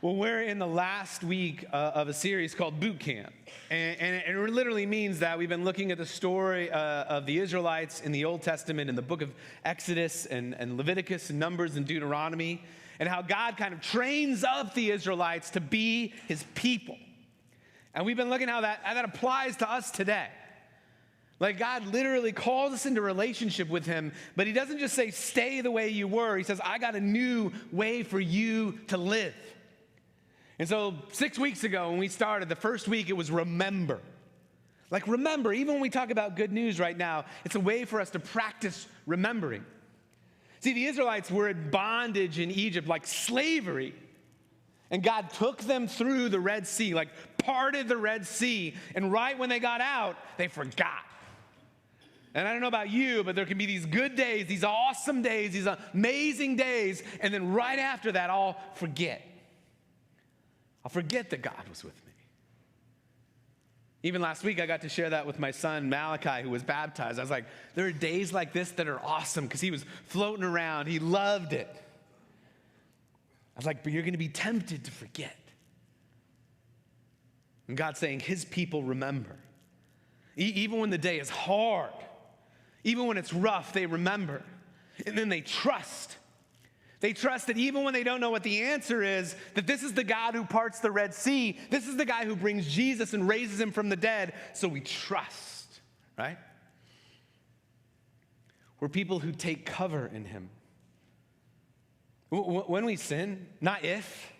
Well, we're in the last week of a series called bootcamp. And it literally means that we've been looking at the story of the Israelites in the Old Testament, in the book of Exodus and Leviticus and Numbers and Deuteronomy, and how God kind of trains up the Israelites to be his people. And we've been looking at how that applies to us today. Like, God literally calls us into relationship with him, but he doesn't just say, stay the way you were. He says, I got a new way for you to live. And so 6 weeks ago when we started, the first week, it was remember. Like, remember, even when we talk about good news right now, it's a way for us to practice remembering. See, the Israelites were in bondage in Egypt, like slavery. And God took them through the Red Sea, like parted the Red Sea. And right when they got out, they forgot. And I don't know about you, but there can be these good days, these awesome days, these amazing days, and then right after that, I'll forget. I'll forget that God was with me. Even last week, I got to share that with my son, Malachi, who was baptized. I was like, there are days like this that are awesome because he was floating around. He loved it. I was like, but you're going to be tempted to forget. And God's saying his people remember. Even when the day is hard, even when it's rough, they remember. And then they trust. They trust that even when they don't know what the answer is, that this is the God who parts the Red Sea. This is the guy who brings Jesus and raises him from the dead. So we trust, right? We're people who take cover in him. When we sin, not if.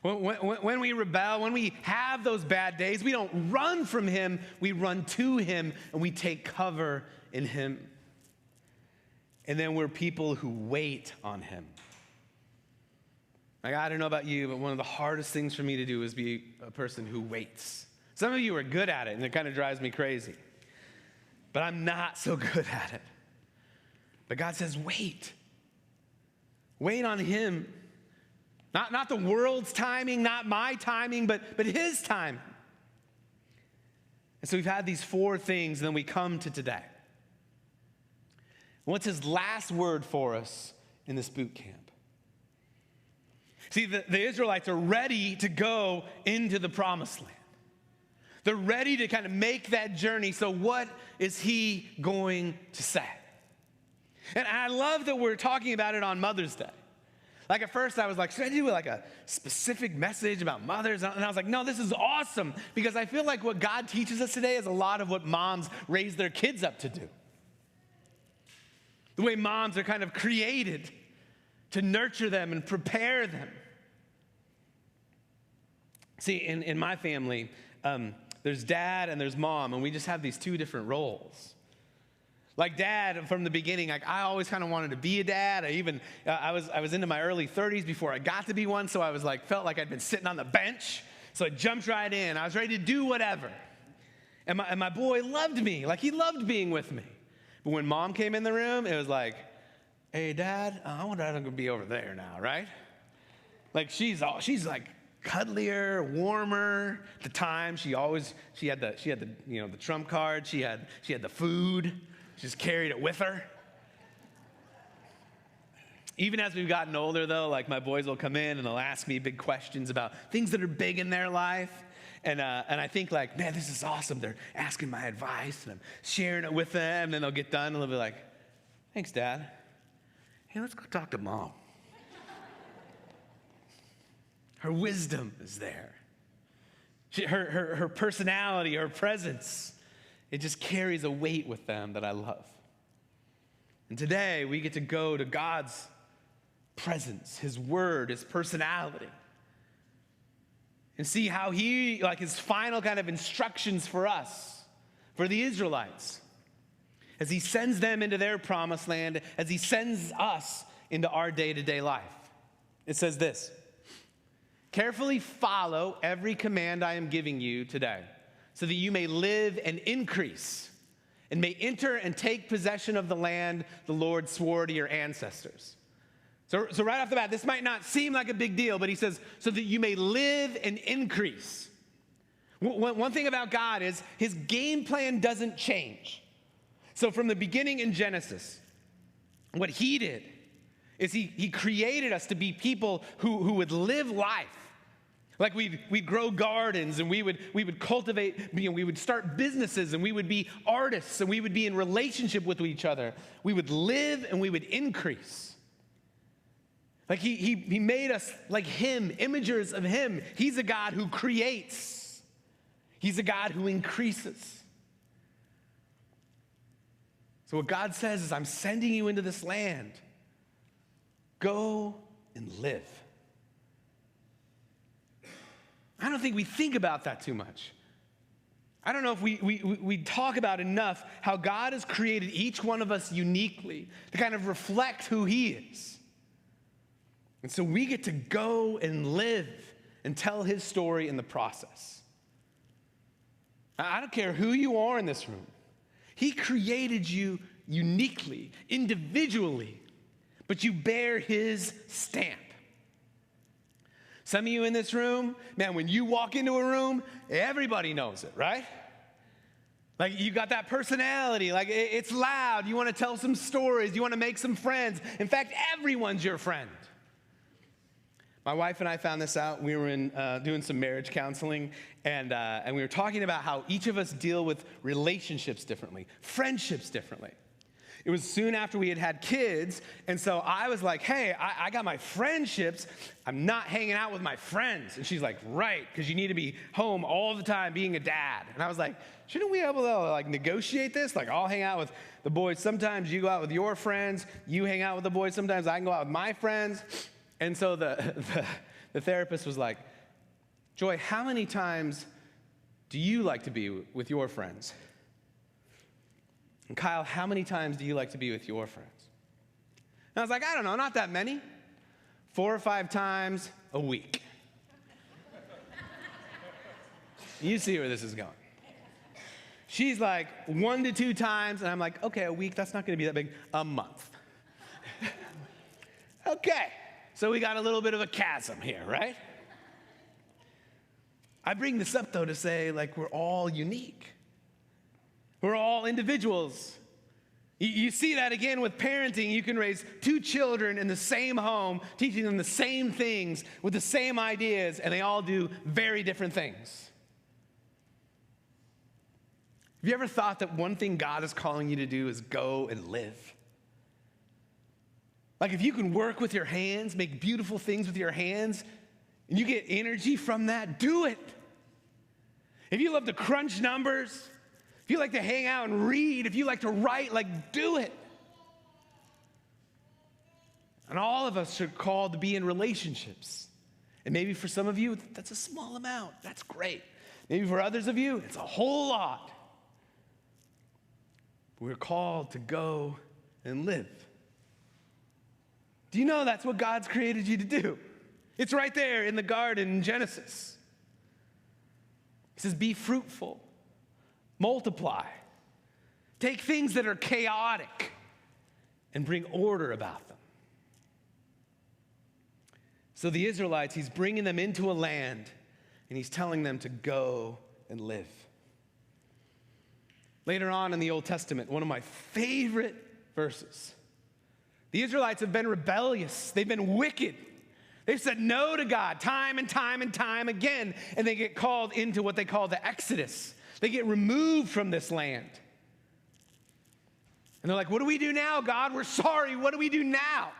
When we rebel, when we have those bad days, we don't run from him. We run to him and we take cover in him. And then we're people who wait on him. Like, I don't know about you, but one of the hardest things for me to do is be a person who waits. Some of you are good at it, and it kind of drives me crazy. But I'm not so good at it. But God says, wait. Wait on him. Not the world's timing, not my timing, but his time. And so we've had these 4 things, and then we come to today. What's his last word for us in this boot camp? See, the Israelites are ready to go into the promised land. They're ready to kind of make that journey. So what is he going to say? And I love that we're talking about it on Mother's Day. Like, at first I was like, should I do like a specific message about mothers? And I was like, no, this is awesome, because I feel like what God teaches us today is a lot of what moms raise their kids up to do. The way moms are kind of created to nurture them and prepare them. See, in my family, there's dad and there's mom, and we just have these 2 different roles. Like, dad, from the beginning, like, I always kind of wanted to be a dad. I was into my early 30s before I got to be one, so I was like, felt like I'd been sitting on the bench, so I jumped right in. I was ready to do whatever. And my boy loved me, like, he loved being with me. But when mom came in the room, it was like, hey, Dad, I wonder how I'm going to be over there now, right? Like, she's like cuddlier, warmer. At the time, she had the trump card. She had the food. She just carried it with her. Even as we've gotten older, though, like, my boys will come in and they'll ask me big questions about things that are big in their life. And I think, like, man, this is awesome. They're asking my advice, and I'm sharing it with them. And then they'll get done, and they'll be like, thanks, Dad. Hey, let's go talk to Mom. Her wisdom is there. Her personality, her presence, it just carries a weight with them that I love. And today, we get to go to God's presence, his word, his personality, and see how he, like, his final kind of instructions for us, for the Israelites, as he sends them into their promised land, as he sends us into our day-to-day life. It says this: carefully follow every command I am giving you today, so that you may live and increase, and may enter and take possession of the land the Lord swore to your ancestors. So right off the bat, this might not seem like a big deal, but he says, so that you may live and increase. One thing about God is his game plan doesn't change. So from the beginning in Genesis, what he did is he created us to be people who would live life, Like we'd grow gardens, and we would cultivate, we would start businesses, and we would be artists, and we would be in relationship with each other. We would live and we would increase. Like he made us like him, imagers of him. He's a God who creates. He's a God who increases. So what God says is, I'm sending you into this land. Go and live. I don't think we think about that too much. I don't know if we talk about enough how God has created each one of us uniquely to kind of reflect who he is. And so we get to go and live and tell his story in the process. I don't care who you are in this room. He created you uniquely, individually, but you bear his stamp. Some of you in this room, man, when you walk into a room, everybody knows it, right? Like, you got that personality, like it's loud, you want to tell some stories, you want to make some friends. In fact, everyone's your friend. My wife and I found this out. We were doing some marriage counseling, and we were talking about how each of us deal with relationships differently, friendships differently. It was soon after we had had kids, and so I was like, hey, I got my friendships. I'm not hanging out with my friends. And she's like, right, because you need to be home all the time being a dad. And I was like, shouldn't we be able to like negotiate this? Like, I'll hang out with the boys. Sometimes you go out with your friends. You hang out with the boys. Sometimes I can go out with my friends. And so the therapist was like, Joy, how many times do you like to be with your friends? And Kyle, how many times do you like to be with your friends? And I was like, I don't know, not that many. 4 or 5 times a week. You see where this is going. She's like 1 to 2 times, and I'm like, okay, a week, that's not going to be that big. A month. Okay, so we got a little bit of a chasm here, right? I bring this up, though, to say, like, we're all unique. We're all individuals. You see that again with parenting. You can raise 2 children in the same home, teaching them the same things with the same ideas, and they all do very different things. Have you ever thought that one thing God is calling you to do is go and live? Like, if you can work with your hands, make beautiful things with your hands, and you get energy from that, do it. If you love to crunch numbers, if you like to hang out and read, if you like to write, like, do it. And all of us are called to be in relationships. And maybe for some of you, that's a small amount. That's great. Maybe for others of you, it's a whole lot. We're called to go and live. Do you know that's what God's created you to do? It's right there in the garden in Genesis. He says, be fruitful. Multiply. Take things that are chaotic and bring order about them. So the Israelites, he's bringing them into a land, and he's telling them to go and live. Later on in the Old Testament, one of my favorite verses, the Israelites have been rebellious. They've been wicked. They've said no to God time and time and time again, and they get called into what they call the Exodus. They get removed from this land. And they're like, what do we do now, God? We're sorry. What do we do now?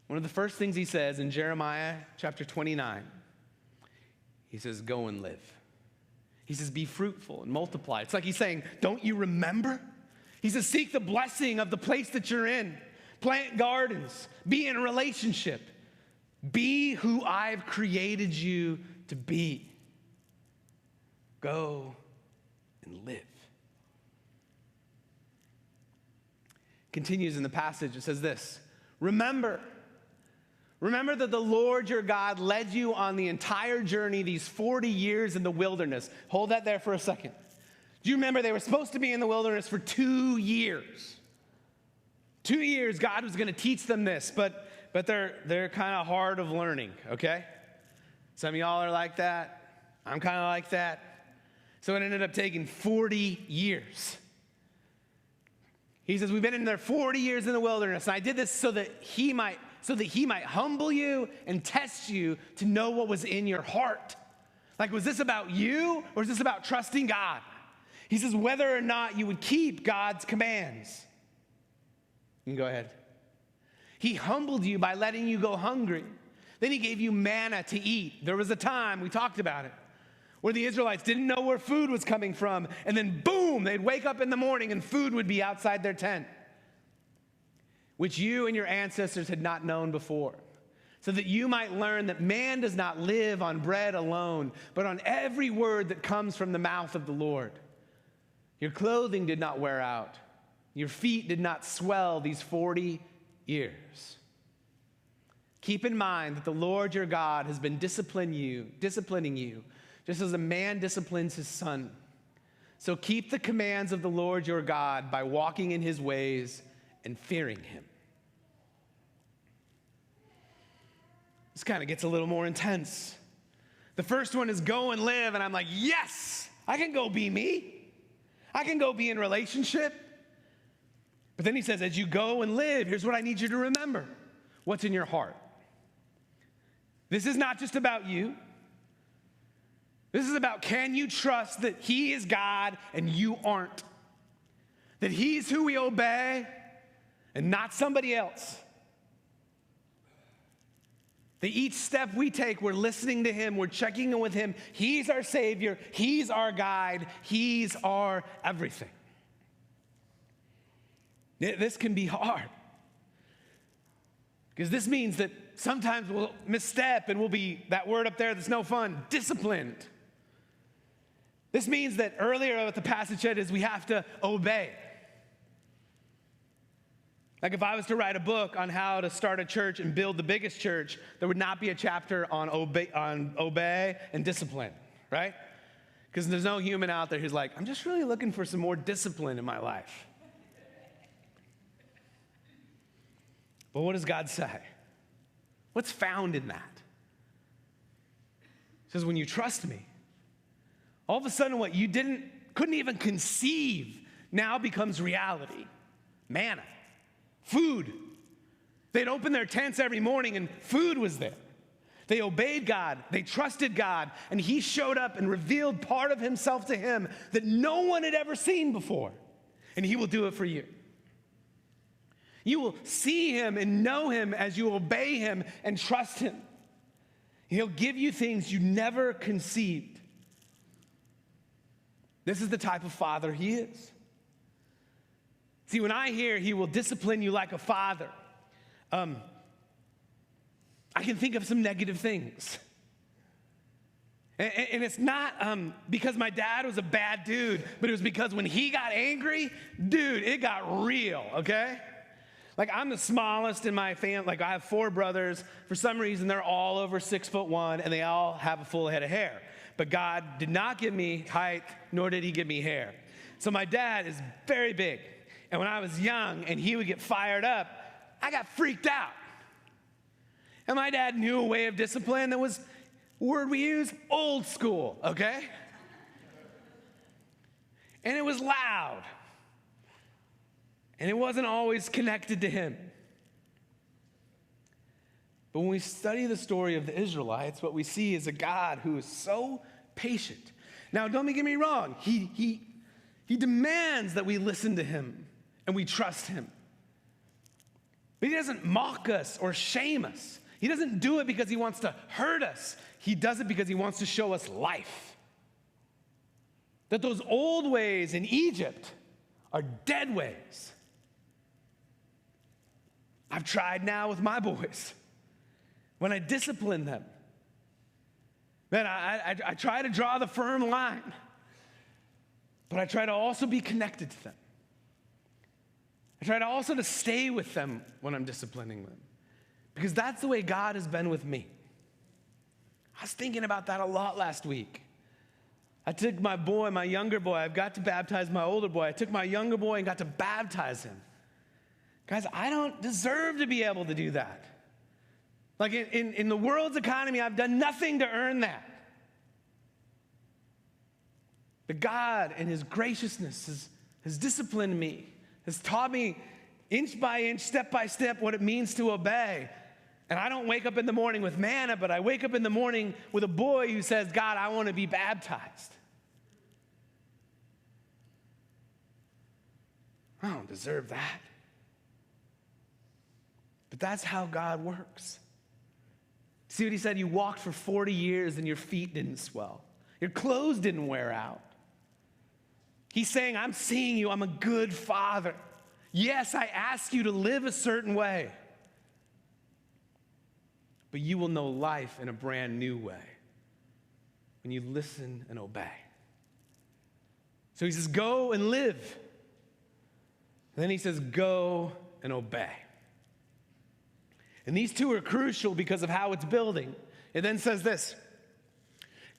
One of the first things he says in Jeremiah chapter 29, he says, go and live. He says, be fruitful and multiply. It's like he's saying, don't you remember? He says, seek the blessing of the place that you're in. Plant gardens. Be in a relationship. Be who I've created you to be. Go and live. Continues in the passage. It says this. Remember that the Lord your God led you on the entire journey these 40 years in the wilderness. Hold that there for a second. Do you remember they were supposed to be in the wilderness for 2 years? 2 years God was going to teach them this, but they're kind of hard of learning, okay? Some of y'all are like that. I'm kind of like that. So it ended up taking 40 years. He says, we've been in there 40 years in the wilderness, and I did this so that he might so that he might humble you and test you to know what was in your heart. Like, was this about you or is this about trusting God? He says, whether or not you would keep God's commands. You can go ahead. He humbled you by letting you go hungry. Then he gave you manna to eat. There was a time, we talked about it, where the Israelites didn't know where food was coming from. And then boom, they'd wake up in the morning and food would be outside their tent, which you and your ancestors had not known before, so that you might learn that man does not live on bread alone, but on every word that comes from the mouth of the Lord. Your clothing did not wear out. Your feet did not swell these 40 years. Keep in mind that the Lord your God has been disciplining you, just as a man disciplines his son. So keep the commands of the Lord your God by walking in his ways and fearing him. This kind of gets a little more intense. The first one is go and live, and I'm like, yes, I can go be me. I can go be in relationship. But then he says, as you go and live, here's what I need you to remember. What's in your heart? This is not just about you. This is about, can you trust that he is God and you aren't? That he's who we obey and not somebody else. That each step we take, we're listening to him, we're checking in with him. He's our Savior, he's our guide, he's our everything. This can be hard. Because this means that sometimes we'll misstep and we'll be, that word up there that's no fun, disciplined. This means that earlier what the passage said is we have to obey. Like if I was to write a book on how to start a church and build the biggest church, there would not be a chapter on obey and discipline, right? Because there's no human out there who's like, I'm just really looking for some more discipline in my life. But what does God say? What's found in that? He says, when you trust me, all of a sudden what you couldn't even conceive now becomes reality. Manna, food. They'd open their tents every morning and food was there. They obeyed God, they trusted God, and he showed up and revealed part of himself to him that no one had ever seen before. And he will do it for you. You will see him and know him as you obey him and trust him. He'll give you things you never conceived. This is the type of father he is. See, when I hear he will discipline you like a father, I can think of some negative things. And it's not because my dad was a bad dude, but it was because when he got angry, dude, it got real, okay? Like, I'm the smallest in my family. Like, I have 4 brothers. For some reason, they're all over 6'1", and they all have a full head of hair. But God did not give me height, nor did he give me hair. So my dad is very big. And when I was young and he would get fired up, I got freaked out. And my dad knew a way of discipline that was, word we use, old school, okay? And it was loud. And it wasn't always connected to him. But when we study the story of the Israelites, what we see is a God who is so patient. Now, don't get me wrong. He demands that we listen to him and we trust him. But he doesn't mock us or shame us. He doesn't do it because he wants to hurt us. He does it because he wants to show us life. That those old ways in Egypt are dead ways. I've tried now with my boys. When I discipline them, man, I try to draw the firm line, but I try to also be connected to them. I try to also to stay with them when I'm disciplining them, because that's the way God has been with me. I was thinking about that a lot last week. I took my younger boy, I've got to baptize my older boy. I took my younger boy and got to baptize him. Guys, I don't deserve to be able to do that. Like in the world's economy, I've done nothing to earn that. But God, in his graciousness, has disciplined me, has taught me inch by inch, step by step, what it means to obey. And I don't wake up in the morning with manna, but I wake up in the morning with a boy who says, God, I want to be baptized. I don't deserve that. But that's how God works. See what he said? You walked for 40 years and your feet didn't swell. Your clothes didn't wear out. He's saying, I'm seeing you. I'm a good father. Yes, I ask you to live a certain way. But you will know life in a brand new way when you listen and obey. So he says, go and live. And then he says, go and obey. And these two are crucial because of how it's building. It then says this,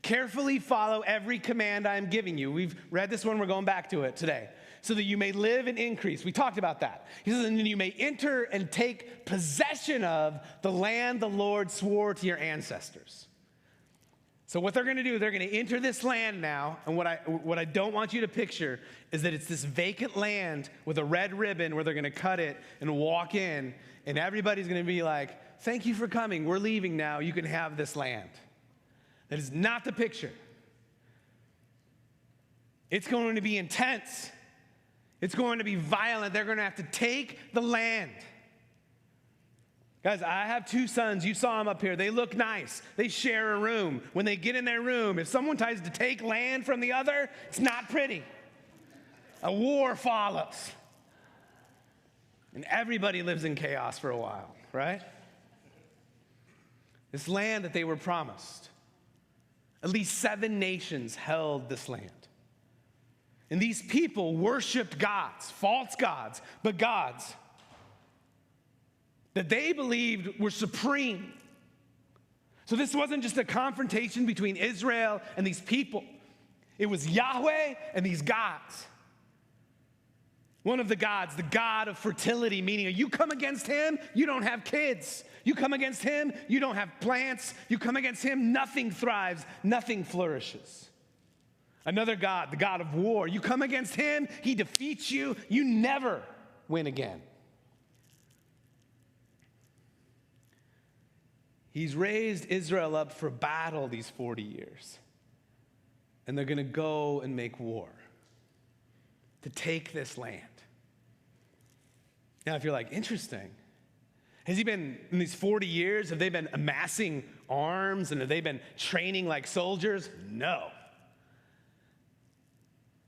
carefully follow every command I am giving you. We've read this one, we're going back to it today. So that you may live and increase. We talked about that. He says, and you may enter and take possession of the land the Lord swore to your ancestors. So what they're going to do, they're going to enter this land now. And what I don't want you to picture is that it's this vacant land with a red ribbon where they're going to cut it and walk in. And everybody's going to be like, thank you for coming. We're leaving now. You can have this land. That is not the picture. It's going to be intense. It's going to be violent. They're going to have to take the land. Guys, I have two sons. You saw them up here. They look nice. They share a room. When they get in their room, if someone tries to take land from the other, it's not pretty. A war follows. And everybody lives in chaos for a while, right? This land that they were promised. At least 7 nations held this land. And these people worshiped gods, false gods, but gods that they believed were supreme. So this wasn't just a confrontation between Israel and these people. It was Yahweh and these gods. One of the gods, the god of fertility, meaning you come against him, you don't have kids. You come against him, you don't have plants. You come against him, nothing thrives, nothing flourishes. Another god, the god of war. You come against him, he defeats you, you never win again. He's raised Israel up for battle these 40 years. And they're going to go and make war to take this land. Now, if you're like, interesting, has he been, in these 40 years, have they been amassing arms and have they been training like soldiers? No.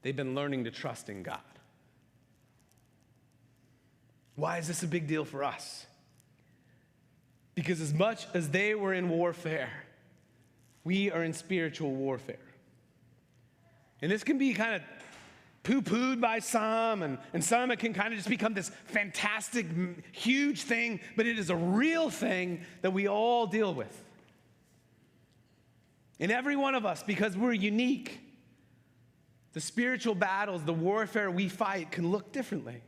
They've been learning to trust in God. Why is this a big deal for us? Because as much as they were in warfare, we are in spiritual warfare. And this can be kind of poo-pooed by some, and some it can kind of just become this fantastic, huge thing, but it is a real thing that we all deal with. And every one of us, because we're unique, the spiritual battles, the warfare we fight can look differently.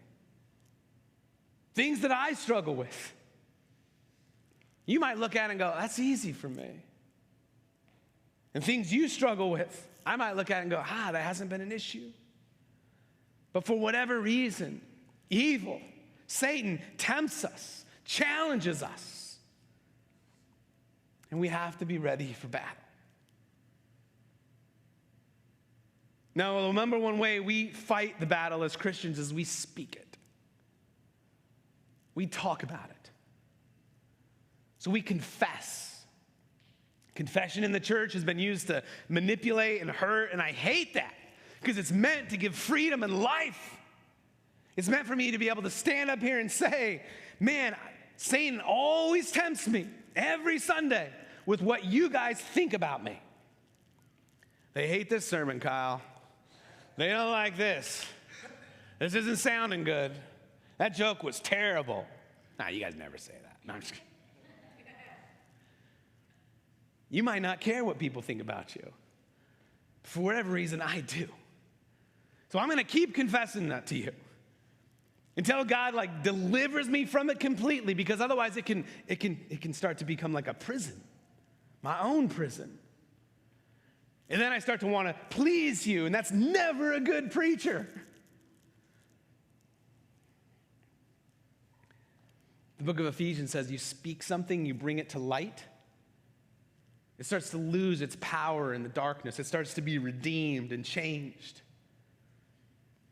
Things that I struggle with. You might look at it and go, that's easy for me. And things you struggle with, I might look at it and go, that hasn't been an issue. But for whatever reason, evil, Satan tempts us, challenges us. And we have to be ready for battle. Now, the number one way we fight the battle as Christians is we speak it. We talk about it. So we confess. Confession in the church has been used to manipulate and hurt, and I hate that because it's meant to give freedom and life. It's meant for me to be able to stand up here and say, man, Satan always tempts me every Sunday with what you guys think about me. They hate this sermon, Kyle. They don't like this. This isn't sounding good. That joke was terrible. Nah, you guys never say that. No, I'm just kidding. You might not care what people think about you. For whatever reason, I do. So I'm going to keep confessing that to you until God delivers me from it completely, because otherwise it can start to become like a prison, my own prison. And then I start to want to please you, and that's never a good preacher. The The book of Ephesians says you speak something, you bring it to light. It starts to lose its power in the darkness. It starts to be redeemed and changed.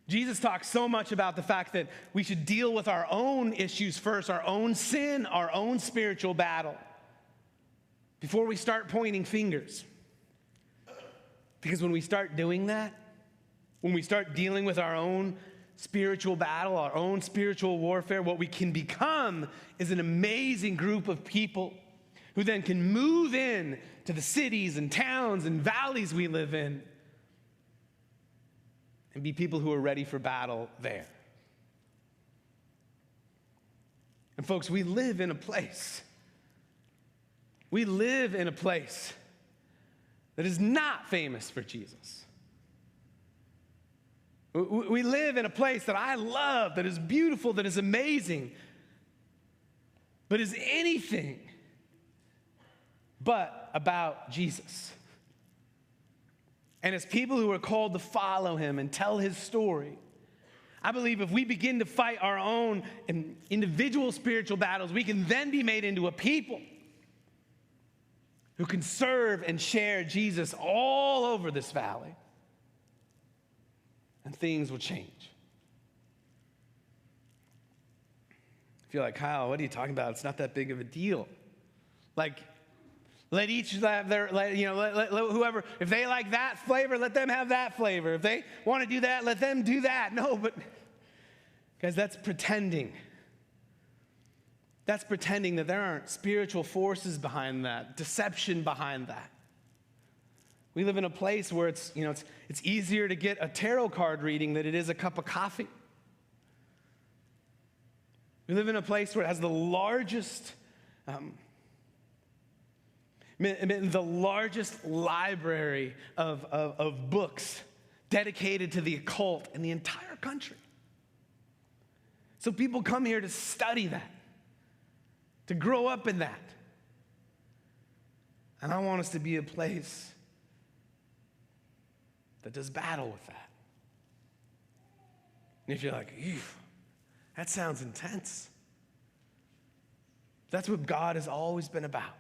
Jesus talks so much about the fact that we should deal with our own issues first, our own sin, our own spiritual battle, before we start pointing fingers. Because when we start doing that, when we start dealing with our own spiritual battle, our own spiritual warfare, what we can become is an amazing group of people who then can move in to the cities and towns and valleys we live in and be people who are ready for battle there. And folks, we live in a place that is not famous for Jesus. We live in a place that I love, that is beautiful, that is amazing, but is anything but about Jesus. And as people who are called to follow him and tell his story, I believe if we begin to fight our own individual spiritual battles, we can then be made into a people who can serve and share Jesus all over this valley. And things will change. If you're like, Kyle, what are you talking about? It's not that big of a deal. Like, let each have their, let whoever, if they like that flavor, let them have that flavor. If they want to do that, let them do that. No, but guys, that's pretending. That's pretending that there aren't spiritual forces behind that, deception behind that. We live in a place where it's easier to get a tarot card reading than it is a cup of coffee. We live in a place where it has the largest library of books dedicated to the occult in the entire country. So people come here to study that, to grow up in that. And I want us to be a place that does battle with that. And if you're like, ew, that sounds intense. That's what God has always been about.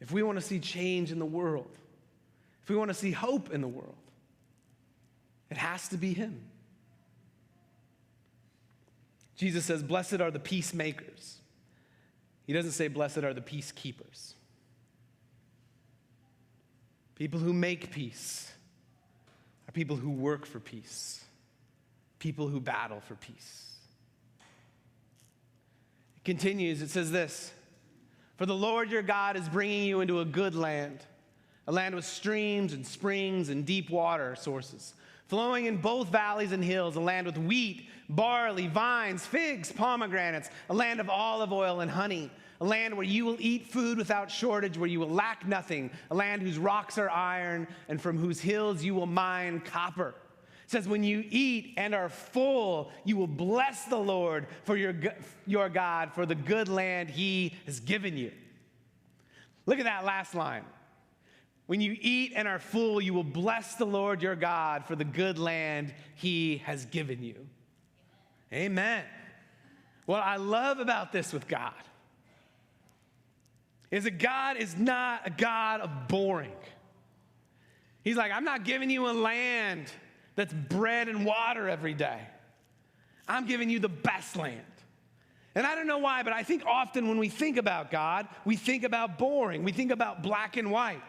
If we want to see change in the world, if we want to see hope in the world, it has to be him. Jesus says, blessed are the peacemakers. He doesn't say, blessed are the peacekeepers. People who make peace are people who work for peace, people who battle for peace. It continues, it says this, for the Lord your God is bringing you into a good land, a land with streams and springs and deep water sources, flowing in both valleys and hills, a land with wheat, barley, vines, figs, pomegranates, a land of olive oil and honey, a land where you will eat food without shortage, where you will lack nothing, a land whose rocks are iron and from whose hills you will mine copper. It says, when you eat and are full, you will bless the Lord for your God for the good land he has given you. Look at that last line. When you eat and are full, you will bless the Lord your God for the good land he has given you. Amen. What I love about this with God is that God is not a God of boring. He's like, I'm not giving you a land that's bread and water every day. I'm giving you the best land. And I don't know why, but I think often when we think about God, we think about boring. We think about black and white.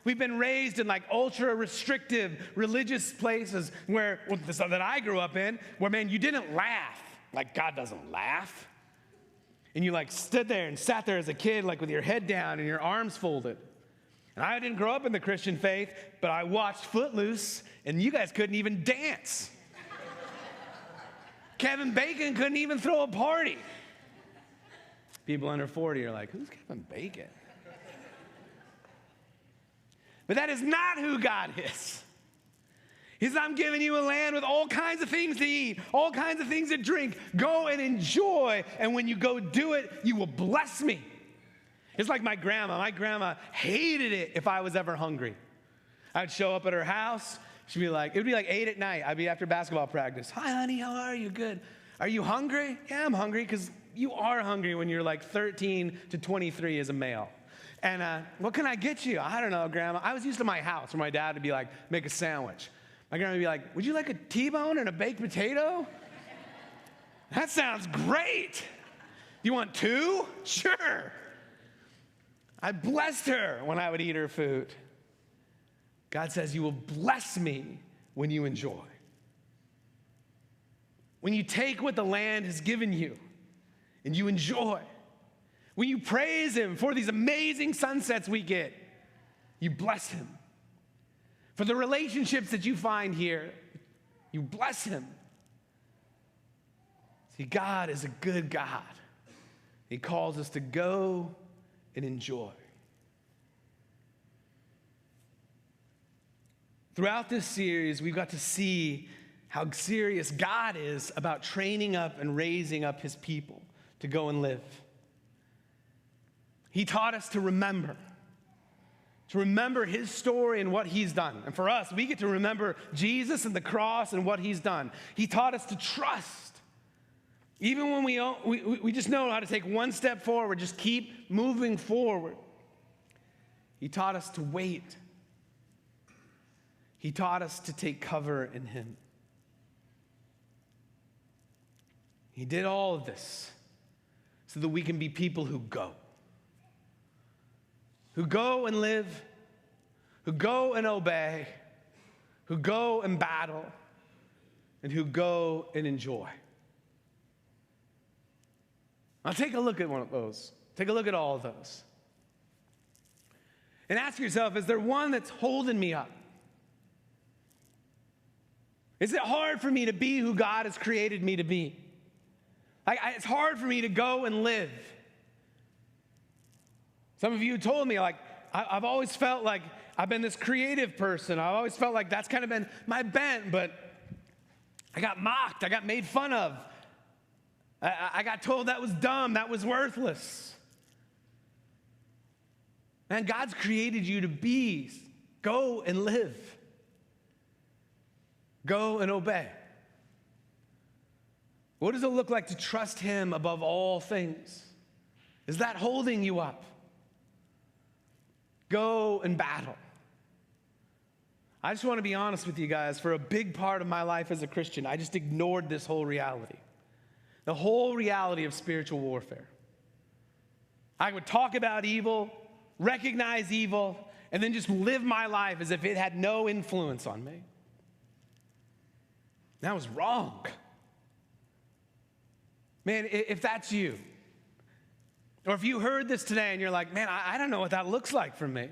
We've been raised in like ultra restrictive religious places that I grew up in, where, man, you didn't laugh. Like, God doesn't laugh. And you like stood there and sat there as a kid, like with your head down and your arms folded. And I didn't grow up in the Christian faith, but I watched Footloose, and you guys couldn't even dance. Kevin Bacon couldn't even throw a party. People under 40 are like, who's Kevin Bacon? But that is not who God is. He says, I'm giving you a land with all kinds of things to eat, all kinds of things to drink. Go and enjoy, and when you go do it, you will bless me. It's like my grandma. My grandma hated it if I was ever hungry. I'd show up at her house. She'd be like, it would be like 8 at night. I'd be after basketball practice. Hi, honey, how are you? Good. Are you hungry? Yeah, I'm hungry, because you are hungry when you're like 13 to 23 as a male. And what can I get you? I don't know, Grandma. I was used to my house where my dad would be like, make a sandwich. My grandma would be like, would you like a T-bone and a baked potato? That sounds great. You want two? Sure. I blessed her when I would eat her food. God says, you will bless me when you enjoy. When you take what the land has given you and you enjoy. When you praise him for these amazing sunsets we get, you bless him. For the relationships that you find here, you bless him. See, God is a good God. He calls us to go and enjoy. Throughout this series, we've got to see how serious God is about training up and raising up his people to go and live. He taught us to remember his story and what he's done. And for us, we get to remember Jesus and the cross and what he's done. He taught us to trust. Even when we just know how to take one step forward, just keep moving forward. He taught us to wait. He taught us to take cover in him. He did all of this so that we can be people who go and live, who go and obey, who go and battle, and who go and enjoy. Now take a look at one of those. Take a look at all of those. And ask yourself, is there one that's holding me up? Is it hard for me to be who God has created me to be? It's hard for me to go and live. Some of you told me, I've always felt like I've been this creative person. I've always felt like that's kind of been my bent, but I got mocked. I got made fun of. I got told that was dumb. That was worthless. Man, God's created you to go and live. Go and obey. What does it look like to trust him above all things? Is that holding you up? Go and battle. I just want to be honest with you guys. For a big part of my life as a Christian, I just ignored this whole reality. The whole reality of spiritual warfare. I would talk about evil, recognize evil, and then just live my life as if it had no influence on me. That was wrong. Man, if that's you, or if you heard this today and you're like, man, I don't know what that looks like for me.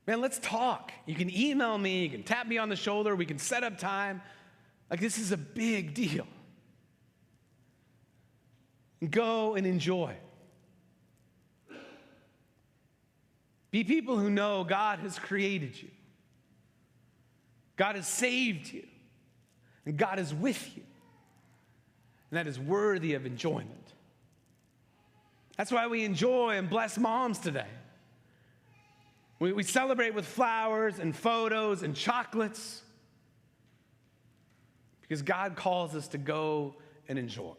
Man, let's talk. You can email me, you can tap me on the shoulder, we can set up time. This is a big deal. Go and enjoy. Be people who know God has created you. God has saved you. And God is with you. And that is worthy of enjoyment. That's why we enjoy and bless moms today. We celebrate with flowers and photos and chocolates because God calls us to go and enjoy.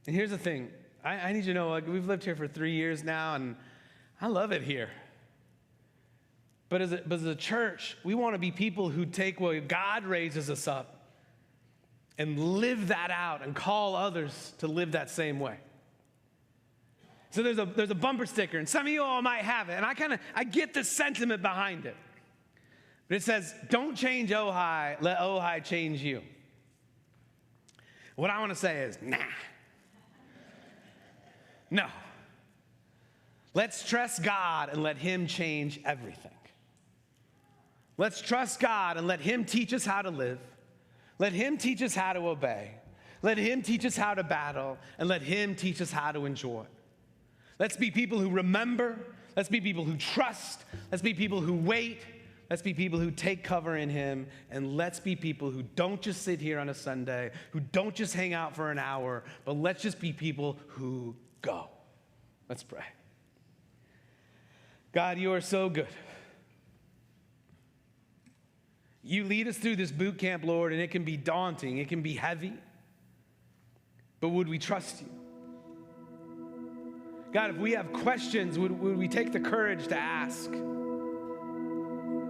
And here's the thing. I need you to know, we've lived here for 3 years now, and I love it here. But as a church, we want to be people who take what God raises us up and live that out and call others to live that same way. So there's a bumper sticker, and some of you all might have it, and I get the sentiment behind it. But it says, don't change Ojai, let Ojai change you. What I want to say is, nah. No. Let's trust God and let him change everything. Let's trust God and let him teach us how to live. Let him teach us how to obey. Let him teach us how to battle, and let him teach us how to enjoy. Let's be people who remember. Let's be people who trust. Let's be people who wait. Let's be people who take cover in him. And let's be people who don't just sit here on a Sunday, who don't just hang out for an hour, but let's just be people who go. Let's pray. God, you are so good. You lead us through this boot camp, Lord, and it can be daunting. It can be heavy. But would we trust you? God, if we have questions, would we take the courage to ask?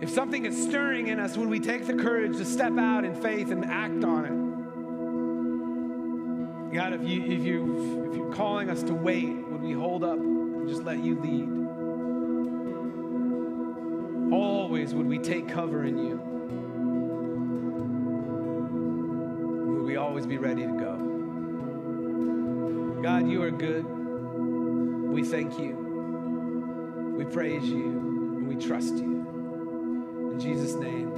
If something is stirring in us, would we take the courage to step out in faith and act on it? God, if you're calling us to wait, would we hold up and just let you lead? Always would we take cover in you. Would we always be ready to go? God, you are good. We thank you. We praise you. And we trust you. In Jesus' name.